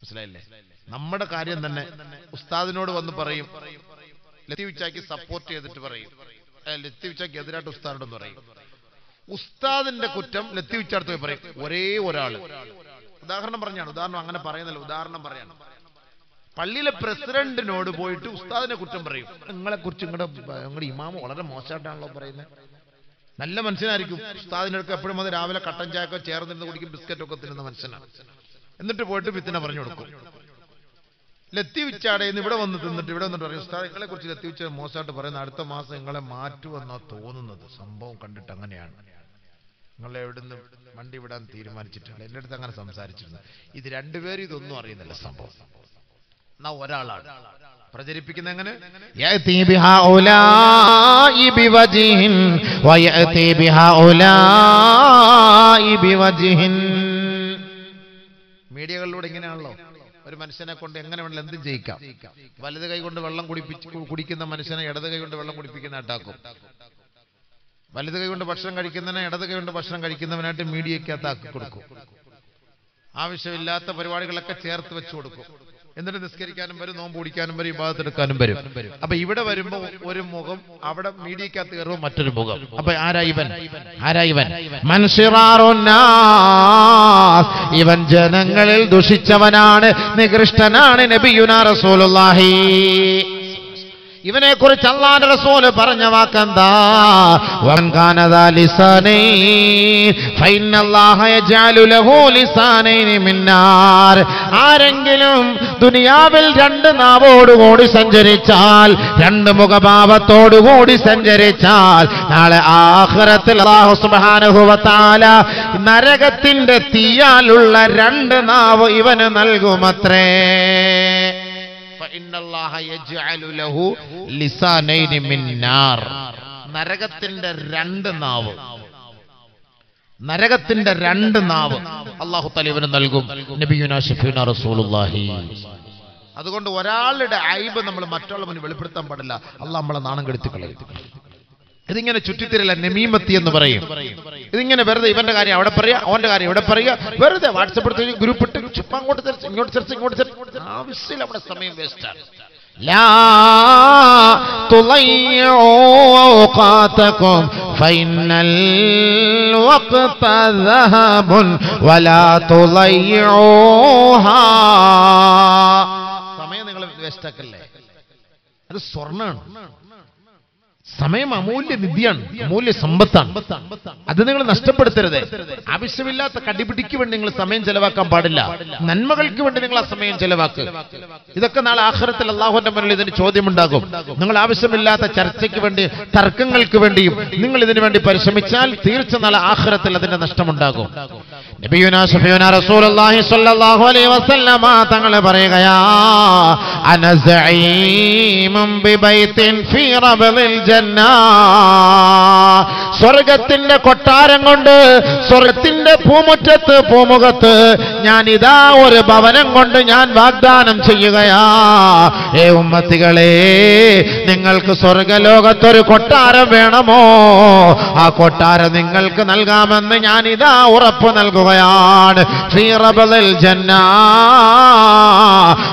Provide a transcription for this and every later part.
മനസ്സിലായില്ലേ? നമ്മുടെ കാര്യം തന്നെ ഉസ്താദിനോട് വന്ന് പറയും, ലത്തീഫ് ചാക്കി സപ്പോർട്ട് ചെയ്തിട്ട് പറയും, ലത്തീഫ് ചാക്കി എതിരായിട്ട് ഉസ്താദിനോട് പറയും. ഉസ്താദിന്റെ കുറ്റം ലത്തീഫ് ചാർത്ത് പോയി പറയും. ഒരേ ഒരാള്, ഉദാഹരണം പറഞ്ഞാണ്, ഉദാഹരണം അങ്ങനെ പറയുന്നില്ല, ഉദാഹരണം പറയാണ്. പള്ളിയിലെ പ്രസിഡന്റിനോട് പോയിട്ട് ഉസ്താദിനെ കുറ്റം പറയും. നിങ്ങളെ കുറിച്ച് നിങ്ങളുടെ ഇമാമ് വളരെ മോശമായിട്ടാണല്ലോ പറയുന്നത്. നല്ല മനുഷ്യനായിരിക്കും, ഉസ്താദിനൊക്കെ എപ്പോഴും അത് രാവിലെ കട്ടൻ ചായക്കോ ചേർന്നിരുന്ന് കുടിക്കും, ബിസ്ക്കറ്റൊക്കെ തിന്നുന്ന മനുഷ്യനാണ്. എന്നിട്ട് പോയിട്ട് പിത്തിനെ പറഞ്ഞു കൊടുക്കും. ലത്തീഫിച്ചാടേന്ന് ഇവിടെ വന്ന് തിന്നിട്ട് ഇവിടെ വന്നിട്ട് പറയും, ഉസ്താദ് നിങ്ങളെ കുറിച്ച് ലത്തീഫിച്ച മോശമായിട്ട് പറയുന്ന, അടുത്ത മാസം നിങ്ങളെ മാറ്റുമെന്നാ തോന്നുന്നത്, സംഭവം കണ്ടിട്ട് അങ്ങനെയാണ്, നിങ്ങളെ എവിടുന്ന് വണ്ടി വിടാൻ തീരുമാനിച്ചിട്ടില്ല, എൻ്റെ അടുത്ത് അങ്ങനെ സംസാരിച്ചിരുന്നു. ഇത് രണ്ടുപേരും ഇതൊന്നും അറിയുന്നില്ല സംഭവം. എന്നാ ഒരാളാണ് പ്രചരിപ്പിക്കുന്ന എങ്ങനെ, മീഡിയകളിലൂടെ ഇങ്ങനെയാണല്ലോ ഒരു മനുഷ്യനെ കൊണ്ട് എങ്ങനെ വേണമെങ്കിലും എന്തും ചെയ്യിക്കാം. വലത് കൈ കൊണ്ട് വെള്ളം കുടിക്കുന്ന മനുഷ്യനെ ഇടത് കൈ കൊണ്ട് വെള്ളം കുടിപ്പിക്കുന്നതായിട്ടാക്കും. വലത് കൈ കൊണ്ട് ഭക്ഷണം കഴിക്കുന്നതിനെ ഇടത് കൈ കൊണ്ട് ഭക്ഷണം കഴിക്കുന്നവനായിട്ട് മീഡിയക്കകത്താക്കി കൊടുക്കും. ആവശ്യമില്ലാത്ത പരിപാടികളൊക്കെ ചേർത്ത് വെച്ചു കൊടുക്കും. എന്നിട്ട് നിസ്കരിക്കാനും വരും, നോമ്പ് കുടിക്കാനും വരും, ഇബാദത്തെടുക്കാനും വരും. അപ്പൊ ഇവിടെ വരുമ്പോ ഒരു മുഖം, അവിടെ മീഡിയക്കകത്ത് കയറുമ്പോൾ മറ്റൊരു മുഖം. അപ്പൊ ആരായിവൻ? ഇവൻ ജനങ്ങളിൽ ദുഷിച്ചവനാണ്, നികൃഷ്ടനാണ് നബിയുനാ റസൂലുള്ളാഹി. ഇവനെ കുറിച്ച് അല്ലാഹുവിന്റെ റസൂൽ പറഞ്ഞ വാക്കെന്താ? വൻ കാന ദാ ലിസാനൈൻ ഫഇന്നല്ലാഹ യജഅലു ലഹു ലിസാനൈൻ മിൻ നാർ. ആരെങ്കിലും ദുനിയാവിൽ രണ്ട് നാവോടുകൂടി സഞ്ചരിച്ചാൽ, രണ്ട് മുഖഭാവത്തോടുകൂടി സഞ്ചരിച്ചാൽ, നാളെ ആഖിറത്തിൽ അല്ലാഹു സുബ്ഹാനഹു വ തആല നരകത്തിന്റെ തീയാലുള്ള രണ്ട് നാവ് ഇവന് നൽകുമത്രേ. നരകത്തിന്റെ രണ്ട് നാവ്, നരകത്തിന്റെ രണ്ട് നാവ് അല്ലാഹു തആല ഇവന് നൽകും. നബിയുനാ ശഫീഉനാ റസൂലുള്ളാഹി. അതുകൊണ്ട് ഒരാളുടെ ഐബ് നമ്മൾ മറ്റുള്ള മുന്നിൽ വെളിപ്പെടുത്താൻ പാടില്ല. അല്ലാഹു നമ്മളെ നാണം കെടുത്തി കളയും. ഇതിങ്ങനെ ചുറ്റിത്തിരില്ല, നമീമത്തി എന്ന് പറയും. ഇതിങ്ങനെ വെറുതെ ഇവന്റെ കാര്യം അവിടെ പറയുക, അവന്റെ കാര്യം ഇവിടെ പറയുക, വെറുതെ വാട്സപ്പ് എടുത്ത് ഗ്രൂപ്പ് ഇട്ട് അങ്ങോട്ട് തിരിച്ച് ഇങ്ങോട്ട് തിരിച്ച് ഇങ്ങോട്ട് തിരിച്ച്, ആവശ്യമില്ല, അവിടെ സമയം വേസ്റ്റാണ്. ലാ തുളയ്യൂ ഔഖാതകും ഫഇന്നൽ വഖ്ത ദഹബുൻ വലാ തുളയ്യൂഹാ. സമയം നിങ്ങൾ വേസ്റ്റാക്കല്ലേ, അത് സ്വർണ്ണാണ്. സമയം അമൂല്യ നിധിയാണ്, അമൂല്യ സമ്പത്താണ്. അത് നിങ്ങൾ നഷ്ടപ്പെടുത്തരുത്. ആവശ്യമില്ലാത്ത കടിപിടിക്ക് വേണ്ടി നിങ്ങൾ സമയം ചെലവാക്കാൻ പാടില്ല. നന്മകൾക്ക് വേണ്ടി നിങ്ങൾ ആ സമയം ചെലവാക്കുക. ഇതൊക്കെ നാളെ ആഖിറത്തിൽ അല്ലാഹുവിന്റെ മുന്നിൽ ഇതിന് ചോദ്യമുണ്ടാകും. നിങ്ങൾ ആവശ്യമില്ലാത്ത ചർച്ചയ്ക്ക് വേണ്ടി, തർക്കങ്ങൾക്ക് വേണ്ടിയും നിങ്ങൾ ഇതിനു വേണ്ടി പരിശ്രമിച്ചാൽ തീർച്ച നാളെ ആഖിറത്തിൽ അതിന്റെ നഷ്ടമുണ്ടാകും. നബിയുനാ ശഫീഉനാ റസൂലുള്ളാഹി സ്വല്ലല്ലാഹു അലൈഹി വസല്ലമ തങ്ങൾ പറയുകയാ, അന സഈമുൻ ബിബൈത്തിൻ ഫീ റബദിൽ ജന്ന. സ്വർഗത്തിന്റെ കൊട്ടാരം കൊണ്ട്, സ്വർഗത്തിന്റെ പൂമുഖത്ത് ഞാൻ ഇതാ ഒരു ഭവനം കൊണ്ട് ഞാൻ വാഗ്ദാനം ചെയ്യുകയാ. ഏ ഉമ്മത്തികളെ, നിങ്ങൾക്ക് സ്വർഗലോകത്തൊരു കൊട്ടാരം വേണമോ? ആ കൊട്ടാരം നിങ്ങൾക്ക് നൽകാമെന്ന് ഞാൻ ഇതാ ഉറപ്പ് നൽകുകയാണ്. ഫീ റബദിൽ ജന്ന.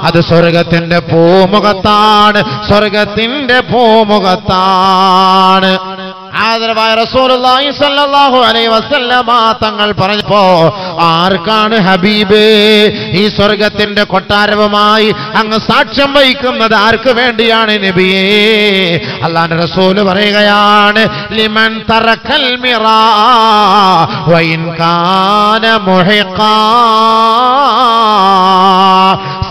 അത് സ്വർഗത്തിന്റെ പൂമുഖത്താണ്, സ്വർഗത്തിന്റെ പൂമുഖത്താണ്. ആദരവായ റസൂലുള്ളാഹി സ്വല്ലല്ലാഹു അലൈഹി വസല്ലമ തങ്ങൾ പറഞ്ഞപ്പോ, ആർക്കാണ് ഹബീബ് ഈ സ്വർഗത്തിന്റെ കൊട്ടാരവുമായി അങ്ങ് സാക്ഷ്യം വഹിക്കുന്നത്? ആർക്ക് വേണ്ടിയാണ് നബിയേ? അല്ലാഹുവിന്റെ റസൂൽ പറയുകയാണ്, ലിമൻ തറക്കൽ മിറാ വഇൻ കാന മുഹിഖാ.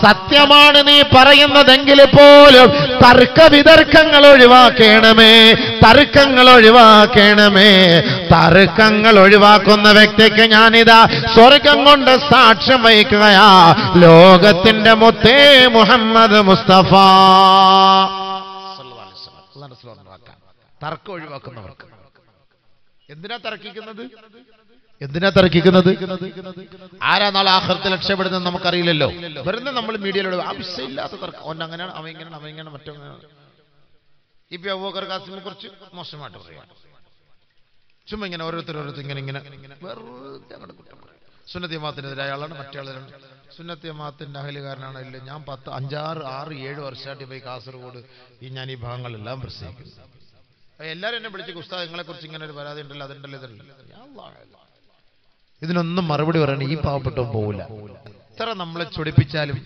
സത്യമാണ് നീ പറയുന്നതെങ്കിൽ പോലും തർക്കവിതർക്കങ്ങൾ ഒഴിവാക്കണമേ, തർക്കങ്ങൾ ഒഴിവാക്കണമേ. തർക്കങ്ങൾ ഒഴിവാക്കുന്ന വ്യക്തിക്ക് ഞാനിതാ സ്വർഗം കൊണ്ട് സാക്ഷ്യം വഹിക്കുകയാ. ലോകത്തിന്റെ മുത്തേ മുഹമ്മദ് മുസ്തഫ. തർക്കം ഒഴിവാക്കുന്നവർക്ക് എന്തിനാ തർക്കിക്കുന്നത്? എന്തിനാ തർക്കിക്കുന്നത്? ആരാ നാളെ ആഖിറത്തിൽ രക്ഷപ്പെടുന്നത് നമുക്കറിയില്ലല്ലോ. വെറുതെ നമ്മൾ മീഡിയയിലൂടെ ആവശ്യമില്ലാത്ത തർക്കം. അവൻ അങ്ങനെയാണ്, അവൻ ഇങ്ങനെയാണ്, അവൻ ഇങ്ങനെ, മറ്റൊന്നാണ്. ഇപ്പൊ അബൂബക്കർ ഖാസിമിനെ കുറിച്ച് മോശമായിട്ട് പറയാം. ചുമ്മാ ഇങ്ങനെ ഓരോരുത്തർ ഇങ്ങനെ വെറുതെ അങ്ങോട്ട് കുറ്റം പറയും. സുന്നത്ത് ജമാഅത്തിനെതിരായ ആളാണ്, മറ്റേ ആളാണ് സുന്നത്ത് ജമാഅത്തിന്റെ അഹലുകാരനാണ്. ഇല്ല, ഞാൻ 10, 5, 6, 7 വർഷമായിട്ട് പോയി കാസർഗോഡ് ഞാൻ ഈ ഭാഗങ്ങളെല്ലാം പ്രസംഗിക്കുന്നു. എല്ലാവരും എന്നെ വിളിച്ച് ഉസ്താദ് നിങ്ങളെ കുറിച്ച് ഇങ്ങനെ ഒരു പരാതി ഉണ്ടല്ലോ, അതുണ്ടല്ലോ, ഇതല്ല. ഇതിനൊന്നും മറുപടി പറയണേ ഈ പാവപ്പെട്ടവൻ പോവില്ല. എത്ര നമ്മളെ ചൊടിപ്പിച്ചാലും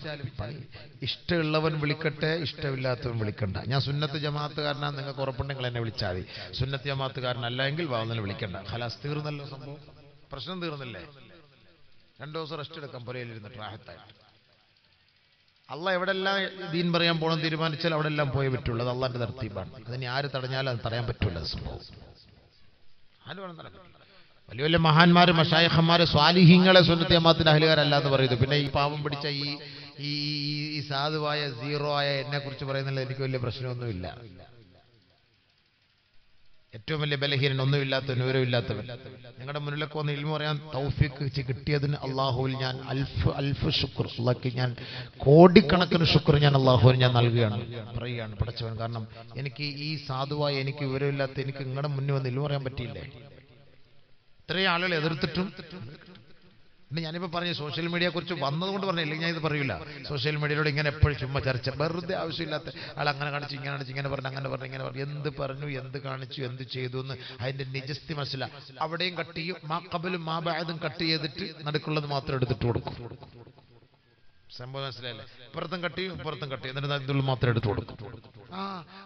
ഇഷ്ടമുള്ളവൻ വിളിക്കട്ടെ, ഇഷ്ടമില്ലാത്തവൻ വിളിക്കണ്ട. ഞാൻ സുന്നത്ത് ജമാഅത്തുകാരനാണ്, നിങ്ങൾക്ക് ഉറപ്പുണ്ടെങ്കിൽ എന്നെ വിളിച്ചാൽ മതി. സുന്നത്ത് ജമാഅത്തുകാരനല്ലെങ്കിൽ വാങ്ങൽ വിളിക്കണ്ട. ഖലാസ്, തീർന്നല്ലോ സംഭവം, പ്രശ്നം തീർന്നില്ലേ? 2 ദിവസം റെസ്റ്റ് എടുക്കാം പുരയിലിരുന്ന് റാഹത്തായിട്ട്. അള്ളാഹ് എവിടെല്ലാം ദീൻ പറയാൻ പോകണം തീരുമാനിച്ചാൽ അവിടെ എല്ലാം പോയേ പറ്റുള്ളൂ. അത് അള്ളാന്റെ തർത്തീബാണ്. അതിന് ആര് തടഞ്ഞാലും അത് തടയാൻ പറ്റൂല. സംഭവം ആര് വേണം തടയാൻ? വലിയ വലിയ മഹാന്മാര്, മശായിഖന്മാര്, സ്വാലിഹീങ്ങളെ സുന്നത്ത് ജമാഅത്തിന്റെ അഹലുകാരല്ല എന്ന് പറയുന്നു. പിന്നെ ഈ പാവം പിടിച്ച ഈ സാധുവായ സീറോ ആയ എന്നെ കുറിച്ച് പറയുന്നില്ല. എനിക്ക് വലിയ പ്രശ്നമൊന്നുമില്ല. ഏറ്റവും വലിയ ബലഹീനൻ, ഒന്നുമില്ലാത്തവൻ, വിവരമില്ലാത്തവൻ. നിങ്ങളുടെ മുന്നിലൊക്കെ വന്ന് ഇൽമു പറയാൻ തൗഫീഖ് കിട്ടിയതിന് അള്ളാഹുവിൽ ഞാൻ അൽഫ് ശുക്ർ, അള്ളാഹ്ക്ക് ഞാൻ കോടിക്കണക്കിന് ശുക്ർ ഞാൻ അള്ളാഹുവിന് ഞാൻ നൽകുകയാണ്, പറയുകയാണ് പടച്ചവൻ. കാരണം എനിക്ക് ഈ സാധുവായ, എനിക്ക് വിവരമില്ലാത്ത എനിക്ക് നിങ്ങളുടെ മുന്നിൽ വന്ന് ഇൽമു പറയാൻ പറ്റിയില്ലേ? ഇത്രയും ആളുകൾ എതിർത്തിട്ടും. പിന്നെ ഞാനിപ്പോ പറഞ്ഞു സോഷ്യൽ മീഡിയയെ കുറിച്ച് വന്നതുകൊണ്ട് പറഞ്ഞില്ല, ഞാൻ ഇത് പറയൂല. സോഷ്യൽ മീഡിയയിലൂടെ ഇങ്ങനെ എപ്പോഴും ചുമ്മാ ചർച്ച, വെറുതെ ആവശ്യമില്ലാത്ത ആൾ അങ്ങനെ കാണിച്ചു, ഇങ്ങനെ കാണിച്ചു, ഇങ്ങനെ പറഞ്ഞു, അങ്ങനെ പറഞ്ഞു, ഇങ്ങനെ പറഞ്ഞു. എന്ത് പറഞ്ഞു, എന്ത് കാണിച്ചു, എന്ത് ചെയ്തു എന്ന് അതിന്റെ നിജസ്ഥി മനസ്സിലാ. അവിടെയും കട്ട് ചെയ്യും, മാ ഖബലും മാ ബഅദും കട്ട് ചെയ്തിട്ട് നടുക്കുള്ളത് മാത്രം എടുത്തിട്ട് കൊടുക്കും. സംഭവം മനസ്സിലായില്ലേ? ഇപ്പുറത്തും കട്ട് ചെയ്യും, ഇപ്പുറത്തും കട്ട് ചെയ്യും, എന്നിട്ട് അതിൽ മാത്രം എടുത്തു കൊടുക്കും.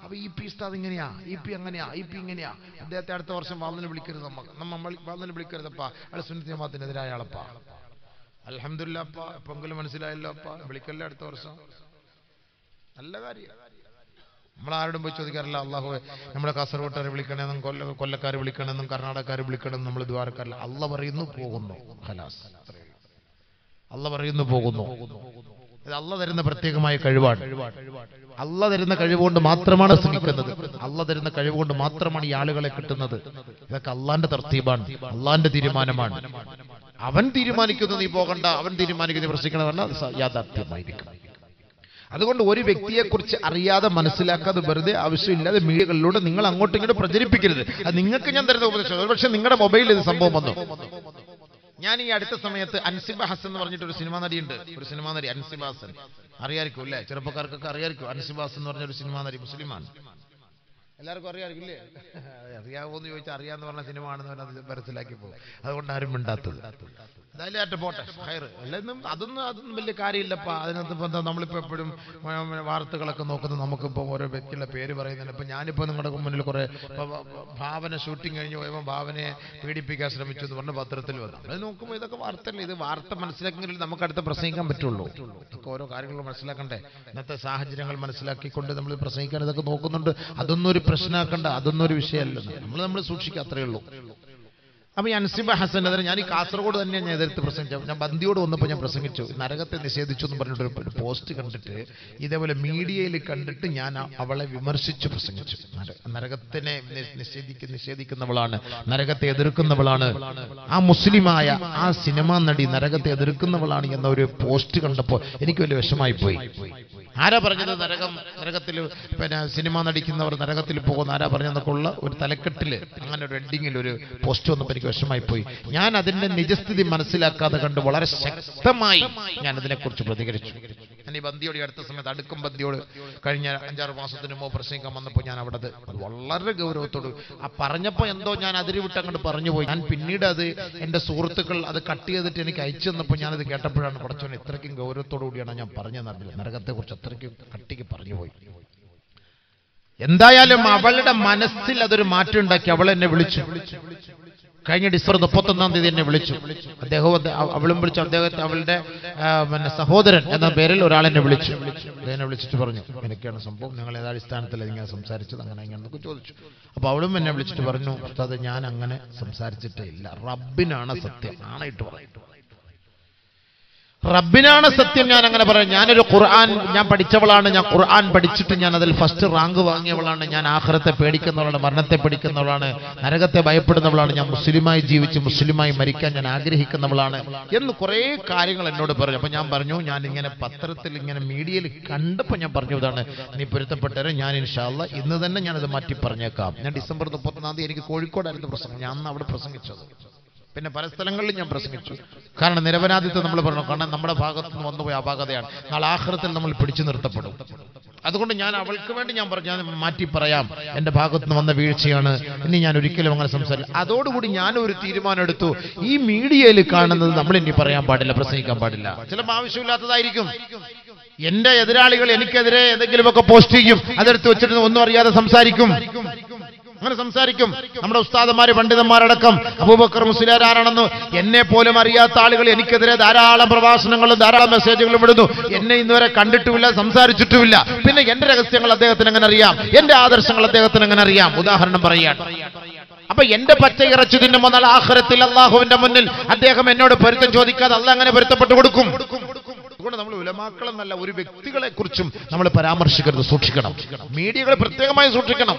അപ്പൊ ഈ പി ഉസ്താദ് ഇങ്ങനെയാ, ഈ പി അങ്ങനെയാ, ഈ പി ഇങ്ങനെയാ, അദ്ദേഹത്തെ അടുത്ത വർഷം വാതിന് വിളിക്കരുത്, നമ്മൾ വാതിന് വിളിക്കരുതപ്പാ, അയാൾ സുന്നത്ത് ജമാഅത്തിനെതിരായ ആളപ്പാ. അൽഹംദുലില്ലാ അപ്പാ, എപ്പെങ്കിലും മനസ്സിലായല്ലോ അപ്പാ, വിളിക്കല്ലേ അടുത്ത വർഷം. നല്ല കാര്യം. നമ്മളാരോടും പോയി ചോദിക്കാറില്ല അള്ളാഹുവെ നമ്മളെ കാസർഗോട്ടുകാരെ വിളിക്കണമെന്നും കൊല്ലക്കാരെ വിളിക്കണമെന്നും കർണാടകക്കാരെ വിളിക്കണമെന്നും നമ്മൾ ദ്വാരക്കാരില്ല. അള്ളാഹ് പറയുന്നു, പോകുന്നു, ഖലാസ്. അള്ളാഹ് പറയുന്നു, പോകുന്നു. ഇത് അള്ളാഹ് തരുന്ന പ്രത്യേകമായ കഴിവാണ്. അള്ളാഹ് തരുന്ന കഴിവുകൊണ്ട് മാത്രമാണ് ശ്രമിക്കുന്നത്. അള്ളാഹ് തരുന്ന കഴിവുകൊണ്ട് മാത്രമാണ് ഈ ആളുകളെ കിട്ടുന്നത്. ഇതൊക്കെ അള്ളാന്റെ തർത്തീബാണ്, അള്ളാന്റെ തീരുമാനമാണ്. അവൻ തീരുമാനിക്കുന്നു നീ പോകണ്ട, അവൻ തീരുമാനിക്കുന്നു പ്രശ്നിക്കണമെന്ന്, അത് യാഥാർത്ഥ്യമായിരിക്കും. അതുകൊണ്ട് ഒരു വ്യക്തിയെക്കുറിച്ച് അറിയാതെ, മനസ്സിലാക്കാതെ, വെറുതെ ആവശ്യമില്ലാതെ മീഡിയകളിലൂടെ നിങ്ങൾ അങ്ങോട്ടും ഇങ്ങോട്ട് പ്രചരിപ്പിക്കരുത്. അത് നിങ്ങൾക്ക് ഞാൻ തരുന്ന ഉപദേശം. പക്ഷെ നിങ്ങളുടെ മൊബൈലിൽ ഇത് സംഭവം വന്നു. ഞാൻ ഈ അടുത്ത സമയത്ത് അൻസിബ ഹസൻ എന്ന് പറഞ്ഞിട്ട് ഒരു സിനിമാ നടിയുണ്ട്. ഒരു സിനിമാ നടി അൻസിബ ഹസൻ, അറിയായിരിക്കും അല്ലേ? ചെറുപ്പക്കാർക്കൊക്കെ അറിയായിരിക്കും. അൻസിബ ഹസൻ എന്ന് പറഞ്ഞൊരു സിനിമാ നടി, മുസ്ലിമാണ്. എല്ലാവർക്കും അറിയാമായിരിക്കും ഇല്ലേ? അറിയാവോ എന്ന് ചോദിച്ചാൽ അറിയാന്ന് പറഞ്ഞ സിനിമ ആണെന്ന് പറഞ്ഞാൽ മനസ്സിലാക്കി പോകും. അതുകൊണ്ട് ആരും മിണ്ടാത്തത്. എന്തായാലും പോട്ടെ, ഹൈർ. അതൊന്നും വലിയ കാര്യമില്ലപ്പാ. അതിനകത്ത് നമ്മളിപ്പോൾ എപ്പോഴും വാർത്തകളൊക്കെ നോക്കുന്നത്, നമുക്കിപ്പോൾ ഓരോ വ്യക്തിയുടെ പേര് പറയുന്നതിന്. ഇപ്പം ഞാനിപ്പോൾ നിങ്ങളുടെ മുന്നിൽ കുറേ ഭാവന ഷൂട്ടിങ് കഴിഞ്ഞ് പോയപ്പോൾ ഭാവനയെ പീഡിപ്പിക്കാൻ ശ്രമിച്ചു എന്ന് പറഞ്ഞ് പത്രത്തിൽ വന്നു. അത് നോക്കുമ്പോൾ ഇതൊക്കെ വാർത്തയല്ല. ഇത് വാർത്ത മനസ്സിലാക്കിയെങ്കിൽ നമുക്ക് അടുത്ത് പ്രസംഗിക്കാൻ പറ്റുള്ളൂ. ഇതൊക്കെ ഓരോ കാര്യങ്ങൾ മനസ്സിലാക്കണ്ടേ? ഇന്നത്തെ സാഹചര്യങ്ങൾ മനസ്സിലാക്കിക്കൊണ്ട് നമ്മൾ പ്രസംഗിക്കാൻ ഇതൊക്കെ നോക്കുന്നുണ്ട്. അതൊന്നും ഒരു പ്രശ്നമാക്കണ്ട, അതൊന്നും ഒരു വിഷയമല്ല. നമ്മൾ സൂക്ഷിക്കുക, അത്രയേ ഉള്ളൂ. അപ്പൊ ഈ അൻസിബ ഹസനെതിരെ ഞാൻ ഈ കാസർഗോഡ് തന്നെ ഞാൻ എതിർത്ത് പ്രസംഗിച്ചു. ഞാൻ ബന്ദിയോട് വന്നപ്പോൾ ഞാൻ പ്രസംഗിച്ചു, നരകത്തെ നിഷേധിച്ചു എന്ന് പറഞ്ഞിട്ടൊരു പോസ്റ്റ് കണ്ടിട്ട്, ഇതേപോലെ മീഡിയയിൽ കണ്ടിട്ട് ഞാൻ അവളെ വിമർശിച്ചു പ്രസംഗിച്ചു. നരകത്തിനെ നിഷേധിക്കുന്നവളാണ്, നരകത്തെ എതിർക്കുന്നവളാണ്, ആ മുസ്ലിമായ ആ സിനിമാ നടി നരകത്തെ എതിർക്കുന്നവളാണ് എന്ന ഒരു പോസ്റ്റ് കണ്ടപ്പോൾ എനിക്ക് വലിയ വിഷമായി പോയി. ആരാ പറഞ്ഞത് നരകത്തിൽ പിന്നെ സിനിമ നടിക്കുന്നവർ നരകത്തിൽ പോകുന്ന ആരാ പറഞ്ഞതെന്നൊക്കെ ഉള്ള ഒരു തലക്കെട്ടില്, അങ്ങനെ ഒരു എഡിങ്ങിൽ ഒരു പോസ്റ്റ് വന്നപ്പോൾ എനിക്ക് വിഷമായി പോയി. ഞാൻ അതിന്റെ നിജസ്ഥിതി മനസ്സിലാക്കാതെ കണ്ട് വളരെ ശക്തമായി ഞാൻ അതിനെക്കുറിച്ച് പ്രതികരിച്ചു. ഞാൻ ഈ ബന്ദിയോട് അടുത്ത സമയത്ത് അടുക്കും ബന്ദിയോട് കഴിഞ്ഞ 5-6 മാസത്തിന് മുമ്പ് പ്രസംഗിക്കാൻ വന്നപ്പോൾ ഞാൻ അവിടെ വളരെ ഗൗരവത്തോട് പറഞ്ഞപ്പോൾ എന്തോ ഞാൻ അതിരുവിട്ട് അങ്ങോട്ട് പറഞ്ഞുപോയി. ഞാൻ പിന്നീട് അത് എൻ്റെ സുഹൃത്തുക്കൾ അത് കട്ട് ചെയ്തിട്ട് എനിക്ക് അയച്ചു തന്നപ്പോൾ ഞാനത് കേട്ടപ്പോഴാണ് പടച്ചോൻ ഇത്രയ്ക്കും ഗൗരവത്തോടു കൂടിയാണ് ഞാൻ പറഞ്ഞതെന്നറിയില്ല. നരകത്തെക്കുറിച്ച് അത്രയ്ക്കും കട്ടിക്ക് പറഞ്ഞുപോയി. എന്തായാലും അവളുടെ മനസ്സിൽ അതൊരു മാറ്റം ഉണ്ടാക്കി. അവൾ എന്നെ വിളിച്ചു. കഴിഞ്ഞ ഡിസംബർ 31-ാം തീയതി എന്നെ വിളിച്ചു. അവളും വിളിച്ചു. അദ്ദേഹത്തെ അവളുടെ സഹോദരൻ എന്ന പേരിൽ ഒരാളെന്നെ വിളിച്ചു. എന്നെ വിളിച്ചിട്ട് പറഞ്ഞു, എനിക്കാണ് സംഭവം, നിങ്ങൾ ഏതാടിസ്ഥാനത്തിൽ ഇങ്ങനെ സംസാരിച്ചത്, അങ്ങനെ ഇങ്ങനെയൊക്കെ ചോദിച്ചു. അപ്പൊ അവളും എന്നെ വിളിച്ചിട്ട് പറഞ്ഞു, ഉസ്താദ് ഞാൻ അങ്ങനെ സംസാരിച്ചിട്ടേ ഇല്ല, റബ്ബിനാണ് സത്യം, ആണായിട്ട് പറയും, റബ്ബിനാണ് സത്യം, ഞാൻ അങ്ങനെ പറയാം. ഞാനൊരു ഖുർആൻ ഞാൻ പഠിച്ചവളാണ്, ഞാൻ ഖുർആൻ പഠിച്ചിട്ട് ഞാൻ അതിൽ ഫസ്റ്റ് റാങ്ക് വാങ്ങിയവളാണ്, ഞാൻ ആഖിറത്തെ പേടിക്കുന്നവളാണ്, മരണത്തെ പേടിക്കുന്നവളാണ്, നരകത്തെ ഭയപ്പെടുന്നവളാണ്, ഞാൻ മുസ്ലിമായി ജീവിച്ച് മുസ്ലിമായി മരിക്കാൻ ഞാൻ ആഗ്രഹിക്കുന്നവളാണ് എന്ന് കുറേ കാര്യങ്ങൾ എന്നോട് പറഞ്ഞു. അപ്പൊ ഞാൻ പറഞ്ഞു, ഞാൻ ഇങ്ങനെ പത്രത്തിൽ ഇങ്ങനെ മീഡിയയിൽ കണ്ടപ്പോൾ ഞാൻ പറഞ്ഞു, ഇതാണ് നീ പൊരുത്തപ്പെട്ടവരെ, ഞാൻ ഇൻഷാ അല്ലാഹ് ഇന്ന് തന്നെ ഞാനത് മാറ്റി പറഞ്ഞേക്കാം. ഞാൻ ഡിസംബർ 31-ാം തീയതി എനിക്ക് കോഴിക്കോടായിരുന്നു പ്രസംഗം, ഞാൻ അന്ന് അവിടെ പ്രസംഗിച്ചത്. പിന്നെ പല സ്ഥലങ്ങളിലും ഞാൻ പ്രസംഗിച്ചു. കാരണം നിരപരാധിത്വം നമ്മൾ പറഞ്ഞു, കാരണം നമ്മുടെ ഭാഗത്ത് നിന്ന് വന്നുപോയ അപാകതയാണ്. നാളെ ആഖിറത്തിൽ നമ്മൾ പിടിച്ചു നിർത്തപ്പെടും. അതുകൊണ്ട് ഞാൻ അവൾക്ക് വേണ്ടി ഞാൻ മാറ്റി പറയാം, എന്റെ ഭാഗത്ത് നിന്ന് വന്ന വീഴ്ചയാണ്, ഇനി ഞാൻ ഒരിക്കലും അങ്ങനെ സംസാരിക്കും. അതോടുകൂടി ഞാനൊരു തീരുമാനം എടുത്തു, ഈ മീഡിയയിൽ കാണുന്നത് നമ്മൾ ഇനി പറയാൻ പാടില്ല, പ്രസംഗിക്കാൻ പാടില്ല. ചിലപ്പോൾ ആവശ്യമില്ലാത്തതായിരിക്കും. എന്റെ എതിരാളികൾ എനിക്കെതിരെ എന്തെങ്കിലുമൊക്കെ പോസ്റ്റ് ചെയ്യും, അതെടുത്ത് വെച്ചിട്ട് ഒന്നും അറിയാതെ സംസാരിക്കും. അങ്ങനെ സംസാരിക്കും. നമ്മുടെ ഉസ്താദന്മാര് പണ്ഡിതന്മാരടക്കം അബൂബക്കർ മുസ്ലിയാർ ആരാണെന്ന് എന്നെ പോലും അറിയാത്ത ആളുകൾ എനിക്കെതിരെ ധാരാളം പ്രഭാഷണങ്ങളും ധാരാളം മെസ്സേജുകളും ഇടുന്നു. എന്നെ ഇന്നുവരെ കണ്ടിട്ടുമില്ല, സംസാരിച്ചിട്ടുമില്ല. പിന്നെ എന്റെ രഹസ്യങ്ങൾ അദ്ദേഹത്തിന് എങ്ങനെ അറിയാം? എന്റെ ആദർശങ്ങൾ അദ്ദേഹത്തിന് എങ്ങനെ അറിയാം? ഉദാഹരണം പറയാൻ. അപ്പൊ എന്റെ പച്ച ഇറച്ചി തിന്നുമ്പോൾ നാളെ ആഖിറത്തിൽ അള്ളാഹുവിന്റെ മുന്നിൽ അദ്ദേഹം എന്നോട് പൊരുത്തം ചോദിക്കാതെ അള്ളാഹ് അങ്ങനെ പൊരുത്തപ്പെട്ടു കൊടുക്കും. അതുകൊണ്ട് നമ്മൾ ഉലമാക്കളെന്നല്ല, ഒരു വ്യക്തികളെ കുറിച്ചും നമ്മൾ പരാമർശിക്കരുത്, സൂക്ഷിക്കണം. മീഡിയകൾ പ്രത്യേകമായി സൂക്ഷിക്കണം.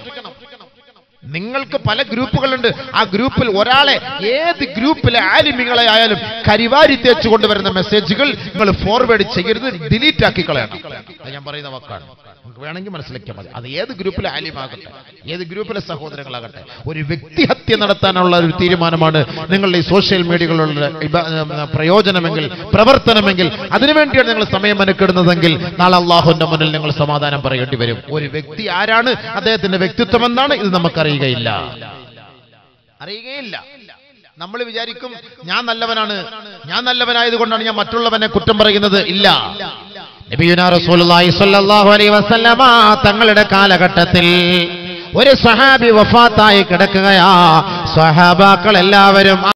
നിങ്ങൾക്ക് പല ഗ്രൂപ്പുകളുണ്ട്. ആ ഗ്രൂപ്പിൽ ഒരാളെ, ഏത് ഗ്രൂപ്പിലെ ആലിമികളെ ആയാലും കരിവാരി തേച്ച് കൊണ്ടുവരുന്ന മെസ്സേജുകൾ നിങ്ങൾ ഫോർവേഡ് ചെയ്യരുത്, ഡിലീറ്റ് ആക്കി കളയണം. അത് ഞാൻ പറയുന്ന വാക്കാണ്. നമുക്ക് വേണമെങ്കിൽ മനസ്സിലാക്കിയാൽ മതി. അത് ഏത് ഗ്രൂപ്പിലെ ആലിമാകട്ടെ, ഏത് ഗ്രൂപ്പിലെ സഹോദരങ്ങളാകട്ടെ, ഒരു വ്യക്തിഹത്യ നടത്താനുള്ള ഒരു തീരുമാനമാണ് നിങ്ങളുടെ ഈ സോഷ്യൽ മീഡിയകളുടെ പ്രയോജനമെങ്കിൽ, പ്രവർത്തനമെങ്കിൽ, അതിനുവേണ്ടിയാണ് നിങ്ങൾ സമയം മെനക്കെടുന്നതെങ്കിൽ നാളെ അള്ളാഹുവിന്റെ മുന്നിൽ നിങ്ങൾ സമാധാനം പറയേണ്ടി വരും. ഒരു വ്യക്തി ആരാണ്, അദ്ദേഹത്തിന്റെ വ്യക്തിത്വം എന്താണ്, ഇത് നമുക്കറിയാം. അറിയുകയില്ല. നമ്മൾ വിചാരിക്കും ഞാൻ നല്ലവനാണ്, ഞാൻ നല്ലവനായതുകൊണ്ടാണ് ഞാൻ മറ്റുള്ളവനെ കുറ്റം പറയുന്നത്. ഇല്ല. നബിയുനാ റസൂലുള്ളാഹി സ്വല്ലല്ലാഹു അലൈഹി വസല്ലമ തങ്ങളുടെ കാലഘട്ടത്തിൽ ഒരു സ്വഹാബി വഫാത്തായി കിടക്കുകയാ. സ്വഹാബാക്കൾ എല്ലാവരും